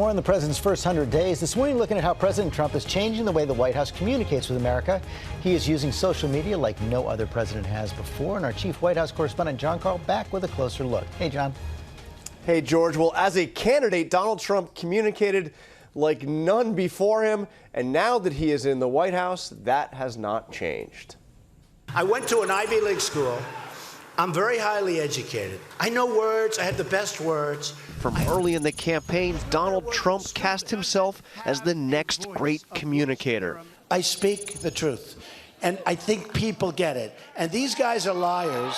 more on the president's first 100 days. This morning, looking at how President Trump is changing the way the White House communicates with America. He is using social media like no other president has before. And our chief White House correspondent, John Carl, back with a closer look. Hey, John. Hey, George. Well, as a candidate, Donald Trump communicated like none before him. And now that he is in the White House, that has not changed. I went to an Ivy League school. I'm very highly educated. I know words. I have the best words. From early in the campaign, Donald Trump cast himself as the next great communicator. I speak the truth, and I think people get it. And these guys are liars.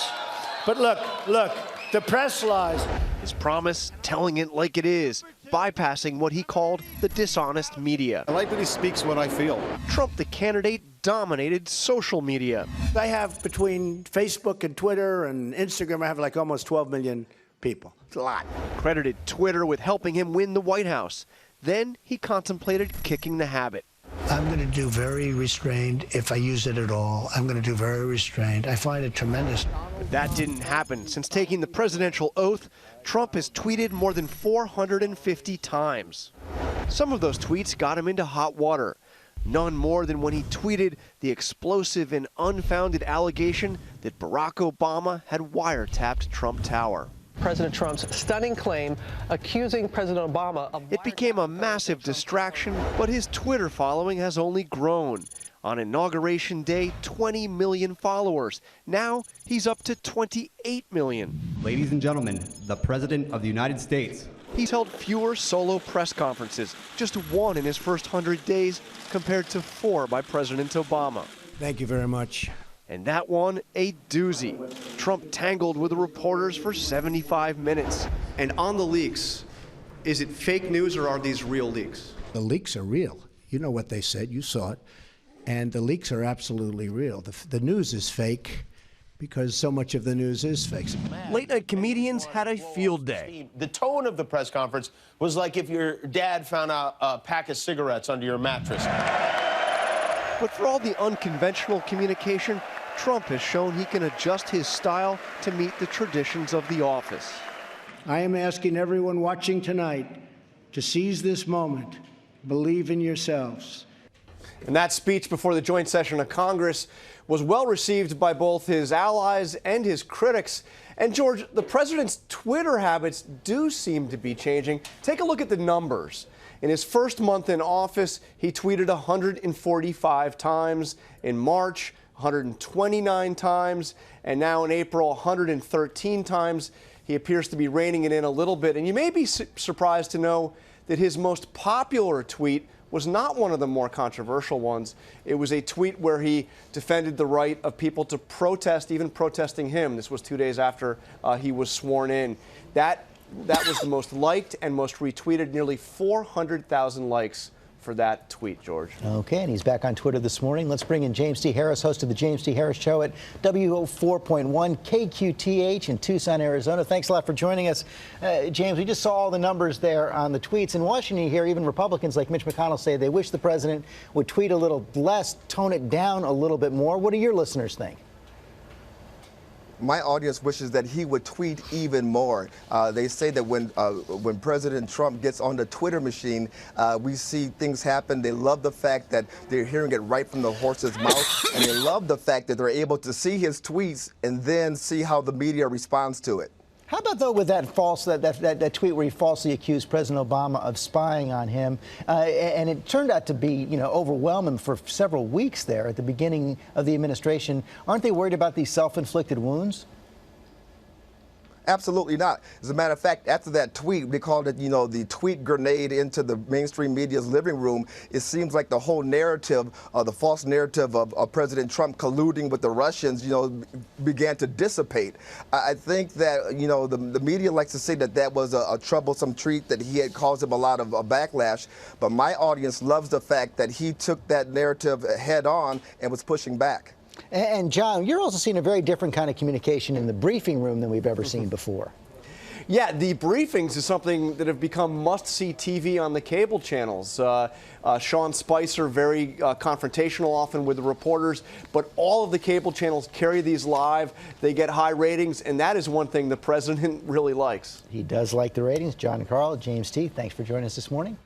But look, the press lies. His promise, telling it like it is, bypassing what he called the dishonest media. I like that he speaks what I feel. Trump, the candidate, dominated social media. I have between Facebook and Twitter and Instagram, I have like almost 12 million people. It's a lot. Credited Twitter with helping him win the White House. Then he contemplated kicking the habit. I'm going to do very restrained if I use it at all. I'm going to do very restrained. I find it tremendous. But that didn't happen. Since taking the presidential oath, Trump has tweeted more than 450 times. Some of those tweets got him into hot water. None more than when he tweeted the explosive and unfounded allegation that Barack Obama had wiretapped Trump Tower. President Trump's stunning claim accusing President Obama of... It became a massive distraction, but his Twitter following has only grown. On Inauguration Day, 20 million followers. Now he's up to 28 million. Ladies and gentlemen, the President of the United States. He's held fewer solo press conferences, just one in his first 100 days, compared to 4 by President Obama. Thank you very much. And that one, a doozy. Trump tangled with the reporters for 75 minutes. And on the leaks, is it fake news or are these real leaks? The leaks are real. You know what they said. You saw it. And the leaks are absolutely real. The news is fake because so much of the news is fake. Late-night comedians had a field day. The tone of the press conference was like if your dad found a pack of cigarettes under your mattress. But for all the unconventional communication, Trump has shown he can adjust his style to meet the traditions of the office. I am asking everyone watching tonight to seize this moment. Believe in yourselves. And that speech before the joint session of Congress was well received by both his allies and his critics. And George, the president's Twitter habits do seem to be changing. Take a look at the numbers. In his first month in office, he tweeted 145 times. In March, 129 times. And now in April, 113 times. He appears to be reining it in a little bit. And you may be surprised to know that his most popular tweet was not one of the more controversial ones. It was a tweet where he defended the right of people to protest, even protesting him. This was 2 days after he was sworn in. That was the most liked and most retweeted, nearly 400,000 likes for that tweet, George. Okay, and he's back on Twitter this morning. Let's bring in James T. Harris, host of the James T. Harris Show at WO4.1 KQTH in Tucson, Arizona. Thanks a lot for joining us. James, we just saw all the numbers there on the tweets. In Washington here, even Republicans like Mitch McConnell say they wish the president would tweet a little less, tone it down a little bit more. What do your listeners think? My audience wishes that he would tweet even more. They say that when President Trump gets on the Twitter machine, we see things happen. They love the fact that they're hearing it right from the horse's mouth, and they love the fact that they're able to see his tweets and then see how the media responds to it. How about, though, with that tweet where he falsely accused President Obama of spying on him, and it turned out to be, overwhelming for several weeks there at the beginning of the administration. Aren't they worried about these self-inflicted wounds? Absolutely not. As a matter of fact, after that tweet, they called it, the tweet grenade into the mainstream media's living room. It seems like the whole narrative, the false narrative of President Trump colluding with the Russians, began to dissipate. I think that, the media likes to say that was a troublesome tweet, that he had caused him a lot of backlash. But my audience loves the fact that he took that narrative head on and was pushing back. And John, you're also seeing a very different kind of communication in the briefing room than we've ever seen before. Yeah, the briefings is something that have become must-see TV on the cable channels. Sean Spicer, very confrontational often with the reporters, but all of the cable channels carry these live. They get high ratings, and that is one thing the president really likes. He does like the ratings. John Carl, James T., thanks for joining us this morning.